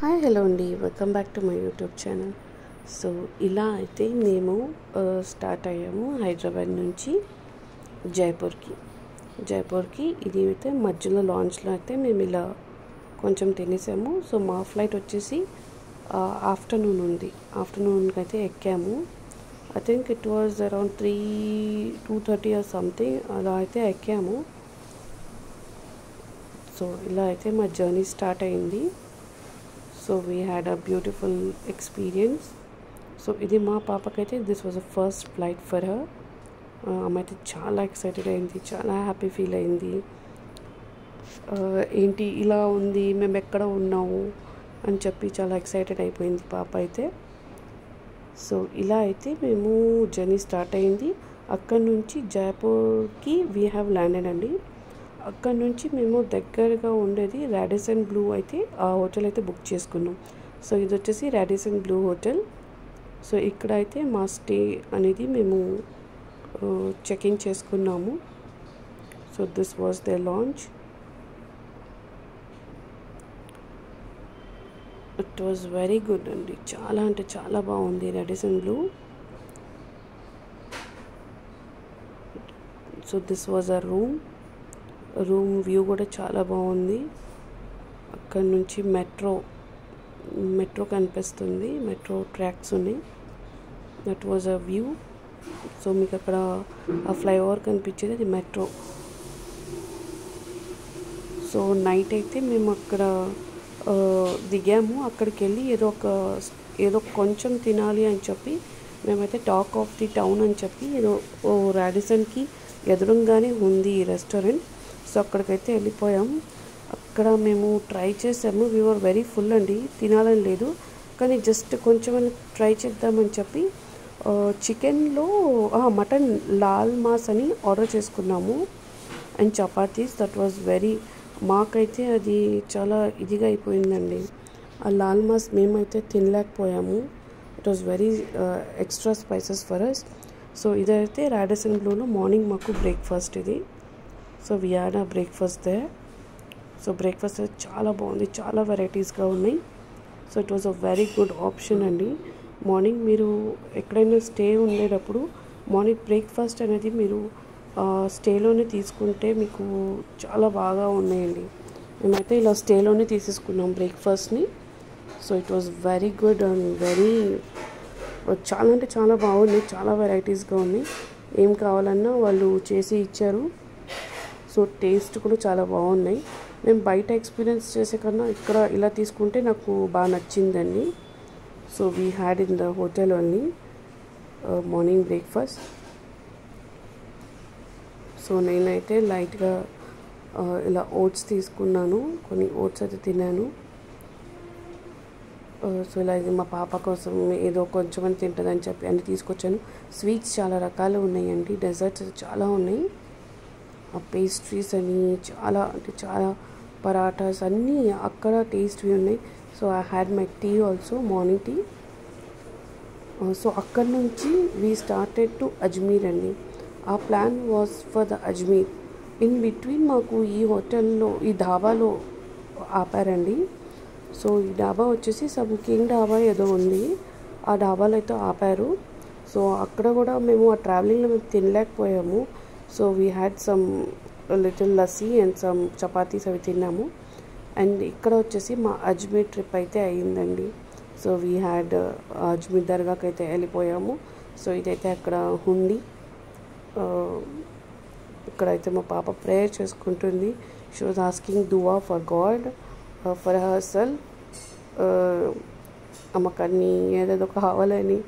Hi hello అండి, welcome back to my YouTube channel. So ఇలా అయితే మేము స్టార్ట్ అయ్యాము హైదరాబాద్ నుంచి జైపూర్కి. ఇది అయితే మధ్యలో లాంచ్లో అయితే మేము ఇలా కొంచెం తినేసాము. సో మా ఫ్లైట్ వచ్చేసి ఆఫ్టర్నూన్ ఉంది. ఆఫ్టర్నూన్కి అయితే ఎక్కాము. I think it was around 2:30 or something అలా అయితే ఎక్కాము. సో ఇలా అయితే మా జర్నీ స్టార్ట్ అయింది. So we had a beautiful experience. So ఇది మా పాపకైతే this was a first flight for her. ఆమె అయితే చాలా ఎక్సైటెడ్ అయింది, చాలా హ్యాపీ ఫీల్ అయింది. ఏంటి ఇలా ఉంది, మేము ఎక్కడ ఉన్నాము అని చెప్పి చాలా ఎక్సైటెడ్ అయిపోయింది పాప అయితే. సో ఇలా అయితే మేము జర్నీ స్టార్ట్ అయింది. అక్కడ నుంచి జైపూర్కి వీ హ్యావ్ ల్యాండెడ్ అండి. అక్కడ నుంచి మేము దగ్గరగా ఉండేది రాడిసన్ బ్లూ అయితే ఆ హోటల్ అయితే బుక్ చేసుకున్నాం. సో ఇది వచ్చేసి రాడిసన్ బ్లూ హోటల్. సో ఇక్కడ అయితే మా స్టే అనేది మేము చెక్-ఇన్ చేసుకున్నాము. So this was the launch. It was very good అండి, చాలా అంటే చాలా బాగుంది Radisson Blu. So this was a room view కూడా చాలా బాగుంది. అక్కడ నుంచి మెట్రో కనిపిస్తుంది, మెట్రో ట్రాక్స్ ఉన్నాయి. That was a view. So మీకు అక్కడ ఆ ఫ్లైఓవర్ కనిపించేది, అది మెట్రో. సో నైట్ అయితే మేము అక్కడ దిగాము. అక్కడికి వెళ్ళి ఏదో కొంచెం తినాలి అని చెప్పి మేమైతే టాక్ ఆఫ్ ది టౌన్ అని చెప్పి ఏదో రాడిసన్కి ఎదురుగానే ఉంది ఈ రెస్టారెంట్. సో అక్కడికైతే వెళ్ళిపోయాం. అక్కడ మేము ట్రై చేసాము. వీ వర్ వెరీ ఫుల్ అండి, తినాలని లేదు, కానీ జస్ట్ కొంచెం ట్రై చేద్దామని చెప్పి చికెన్లో మటన్ లాల్ మాస్ అని ఆర్డర్ చేసుకున్నాము అండ్ చపాతీస్. దట్ వాజ్ మాకైతే అది చాలా ఇదిగా అయిపోయిందండి. ఆ లాల్ మాస్ మేమైతే తినలేకపోయాము. It was very extra spices for us. So ఇదైతే రాడిసన్ బ్లూలో మార్నింగ్ మాకు బ్రేక్ఫాస్ట్ ఇది. So we had a breakfast there. So breakfast చాలా బాగుంది, చాలా వెరైటీస్గా ఉన్నాయి. So it was a very good option అండి. మార్నింగ్ మీరు ఎక్కడైనా స్టే ఉండేటప్పుడు మార్నింగ్ బ్రేక్ఫాస్ట్ అనేది మీరు స్టేలోనే తీసుకుంటే మీకు చాలా బాగా ఉన్నాయండి. మేమైతే ఇలా స్టేలోనే తీసేసుకున్నాం బ్రేక్ఫాస్ట్ని. So it was very good and చాలా అంటే చాలా బాగుంది, చాలా వెరైటీస్గా ఉన్నాయి. ఏం కావాలన్నా వాళ్ళు చేసి ఇచ్చారు. సో టేస్ట్ కూడా చాలా బాగున్నాయి. మేము బయట ఎక్స్పీరియన్స్ చేసే కన్నా ఇక్కడ ఇలా తీసుకుంటే నాకు బాగా నచ్చిందండి. So we had in the hotel only morning breakfast. So నేనైతే లైట్గా ఇలా ఓట్స్ తీసుకున్నాను, కొన్ని ఓట్స్ అయితే తిన్నాను. సో ఇలా ఇది మా పాప కోసం ఏదో కొంచెం తింటుందని చెప్పి అన్నీ తీసుకొచ్చాను. స్వీట్స్ చాలా రకాలు ఉన్నాయండి, డెజర్ట్స్ చాలా ఉన్నాయి, పేస్ట్రీస్ అని చాలా పరాటాస్ అన్నీ అక్కడ టేస్ట్వి ఉన్నాయి. So I had my tea also, morning tea. So అక్కడ నుంచి వీ స్టార్టెడ్ టు అజ్మీర్ అండి. ఆ plan was for the Ajmer. In between మాకు ఈ హోటల్లో ఈ ధాబాలో ఆపారండి. సో ఈ డాబా వచ్చేసి సమ్ కింగ్ డాబా ఏదో ఉంది, ఆ డాబాలో అయితే ఆపారు. సో అక్కడ కూడా మేము ఆ ట్రావెలింగ్లో మేము తినలేకపోయాము. So we had some little lassi and some chapatis అవి తిన్నాము. అండ్ ఇక్కడ వచ్చేసి మా అజ్మీర్ ట్రిప్ అయితే అయ్యిందండి. సో వీ హ్యాడ్ అజ్మీర్ దర్గాకి అయితే వెళ్ళిపోయాము. సో ఇదైతే అక్కడ హుండీ, ఇక్కడైతే మా పాప ప్రేయర్ చేసుకుంటుంది. షీ వాజ్ ఆస్కింగ్ దువా for god for herself. అమ్మకన్నీ ఏదేదో కావాలని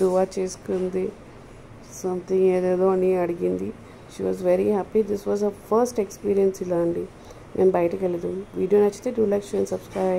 దువా చేసుకుంది, సంథింగ్ ఏదేదో అని అడిగింది. She was very happy. This was a first experience ఇలా అండి, మేము బయటకు వెళ్ళదు. వీడియో నచ్చితే డూ లైక్, షేర్, సబ్స్క్రైబ్.